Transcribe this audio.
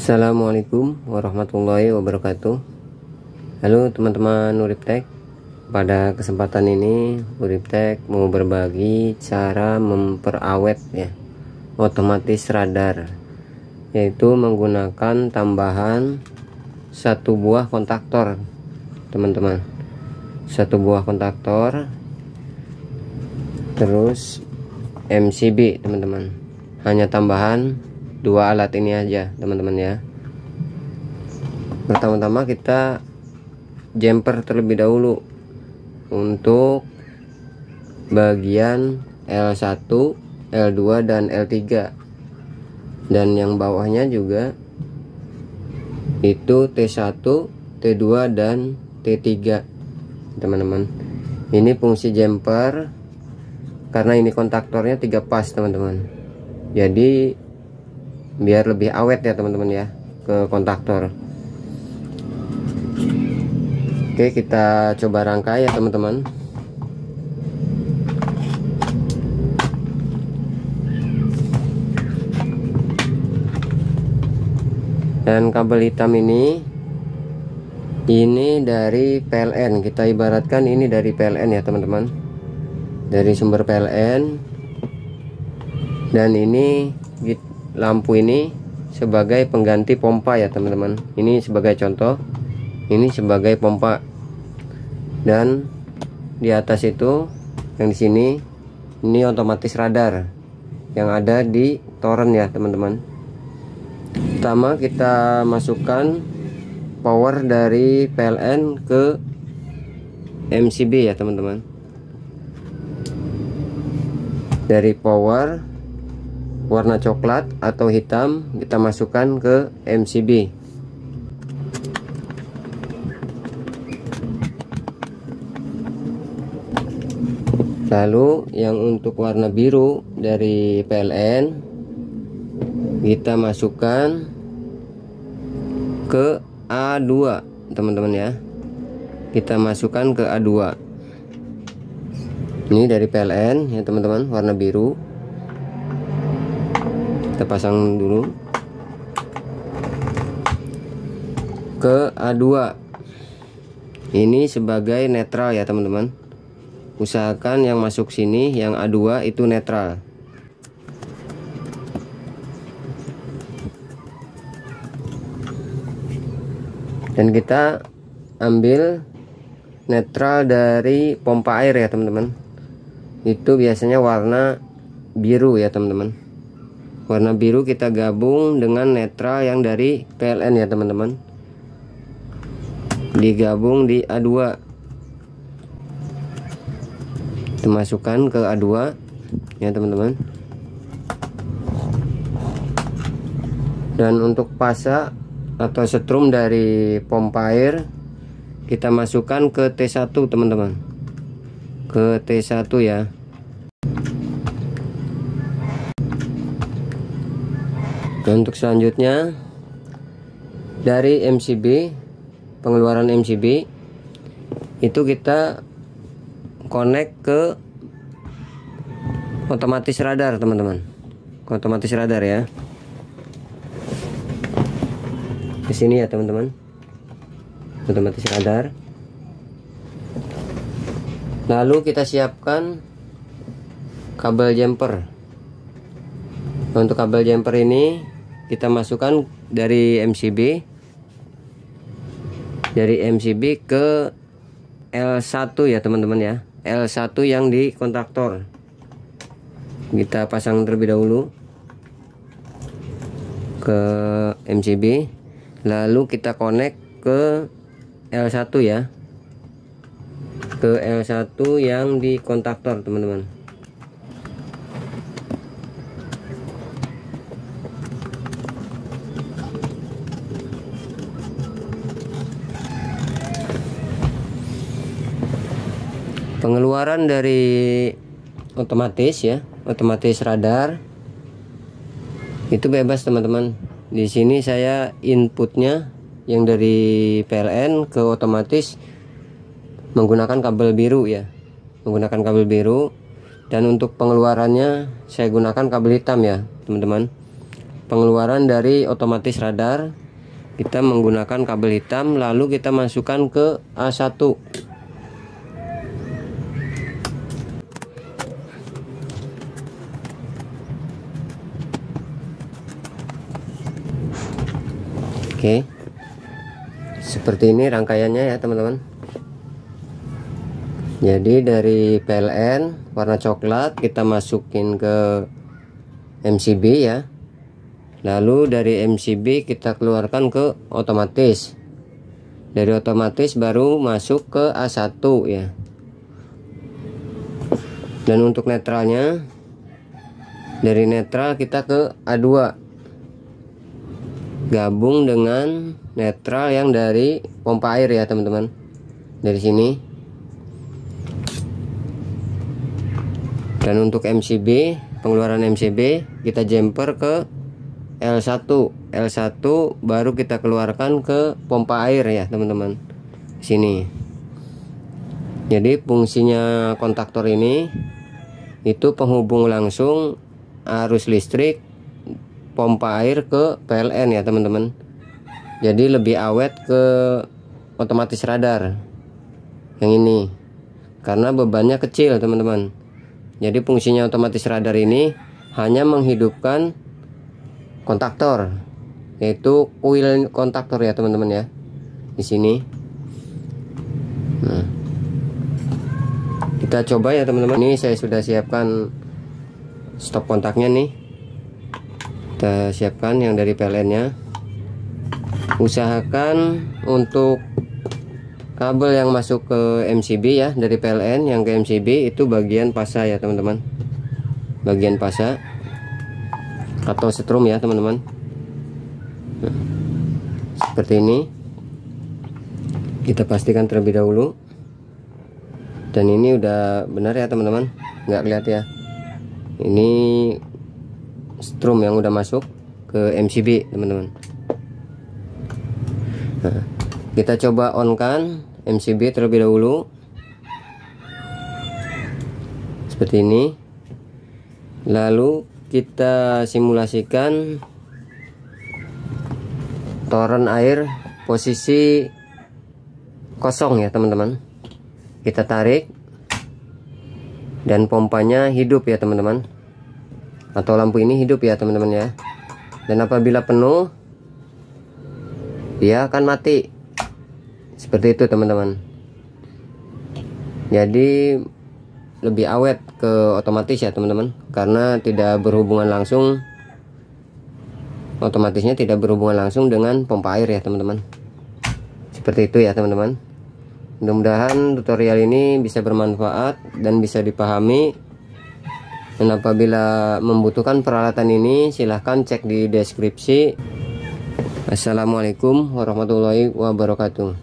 Assalamualaikum warahmatullahi wabarakatuh. Halo teman-teman Uriptek. Pada kesempatan ini Uriptek mau berbagi cara memperawet otomatis radar, yaitu menggunakan tambahan satu buah kontaktor teman-teman. Satu buah kontaktor, terus MCB teman-teman. Hanya tambahan dua alat ini aja teman-teman ya. Pertama-tama kita jumper terlebih dahulu untuk bagian L1, L2 dan L3, dan yang bawahnya juga itu T1, T2 dan T3 teman-teman. Ini fungsi jumper karena ini kontaktornya 3 pas teman-teman, jadi biar lebih awet ya teman-teman ya ke kontaktor. Oke, kita coba rangkai ya teman-teman. Dan kabel hitam ini dari PLN. Kita ibaratkan ini dari PLN ya teman-teman, dari sumber PLN. Dan ini lampu ini sebagai pengganti pompa ya teman-teman. Ini sebagai contoh, ini sebagai pompa. Dan di atas itu yang di sini ini otomatis radar yang ada di toren ya teman-teman. Pertama kita masukkan power dari PLN ke MCB ya teman-teman. Dari power warna coklat atau hitam kita masukkan ke MCB. Lalu yang untuk warna biru dari PLN kita masukkan ke A2 teman-teman ya. Kita masukkan ke A2. Ini dari PLN ya teman-teman, warna biru. Kita pasang dulu ke A2. Ini sebagai netral ya teman-teman. Usahakan yang masuk sini yang A2 itu netral. Dan kita ambil netral dari pompa air ya teman-teman. Itu biasanya warna biru ya teman-teman. Warna biru kita gabung dengan netral yang dari PLN ya teman-teman. Digabung di A2. Kita masukkan ke A2 ya teman-teman. Dan untuk pasa atau setrum dari pompa air kita masukkan ke T1 teman-teman. Ke T1 ya. Dan untuk selanjutnya dari MCB, pengeluaran MCB itu kita connect ke otomatis radar teman-teman. Ke otomatis radar ya. Di sini ya teman-teman. Otomatis radar. Lalu kita siapkan kabel jumper. Untuk kabel jumper ini kita masukkan dari MCB ke L1 ya teman-teman ya. L1 yang di kontaktor kita pasang terlebih dahulu ke MCB, lalu kita connect ke L1 ya, ke L1 yang di kontaktor teman-teman. Pengeluaran dari otomatis ya, otomatis radar itu bebas teman-teman. Di sini saya inputnya yang dari PLN ke otomatis menggunakan kabel biru ya, menggunakan kabel biru. Dan untuk pengeluarannya saya gunakan kabel hitam ya teman-teman. pengeluaran dari otomatis radar. Kita menggunakan kabel hitam, lalu kita masukkan ke A1. Oke, seperti ini rangkaiannya ya teman-teman. Jadi dari PLN warna coklat kita masukin ke MCB ya, lalu dari MCB kita keluarkan ke otomatis, dari otomatis baru masuk ke A1 ya. Dan untuk netralnya, dari netral kita ke A2, gabung dengan netral yang dari pompa air ya teman-teman. Dari sini. Dan untuk MCB, pengeluaran MCB kita jumper ke L1. L1 baru kita keluarkan ke pompa air ya teman-teman. Sini. Jadi fungsinya kontaktor ini itu penghubung langsung arus listrik pompa air ke PLN ya teman-teman. Jadi lebih awet ke otomatis radar yang ini, karena bebannya kecil teman-teman. Jadi fungsinya otomatis radar ini hanya menghidupkan kontaktor, yaitu coil kontaktor ya teman-teman ya, di sini. Nah, kita coba ya teman-teman. Ini saya sudah siapkan stop kontaknya nih. Kita siapkan yang dari PLN nya. Usahakan untuk kabel yang masuk ke MCB ya, dari PLN yang ke MCB itu bagian pasa ya teman-teman, bagian pasa atau setrum ya teman-teman. Nah, seperti ini kita pastikan terlebih dahulu. Dan ini udah benar ya teman-teman, nggak kelihatan ya, ini strum yang udah masuk ke MCB teman-teman. Nah, kita coba on kan MCB terlebih dahulu seperti ini, lalu kita simulasikan toren air posisi kosong ya teman-teman. Kita tarik dan pompanya hidup ya teman-teman, atau lampu ini hidup ya teman-teman ya. Dan apabila penuh dia akan mati seperti itu teman-teman. Jadi lebih awet ke otomatis ya teman-teman, karena tidak berhubungan langsung, otomatisnya tidak berhubungan langsung dengan pompa air ya teman-teman. Seperti itu ya teman-teman. Mudah-mudahan tutorial ini bisa bermanfaat dan bisa dipahami. Dan apabila membutuhkan peralatan ini, silahkan cek di deskripsi. Assalamualaikum warahmatullahi wabarakatuh.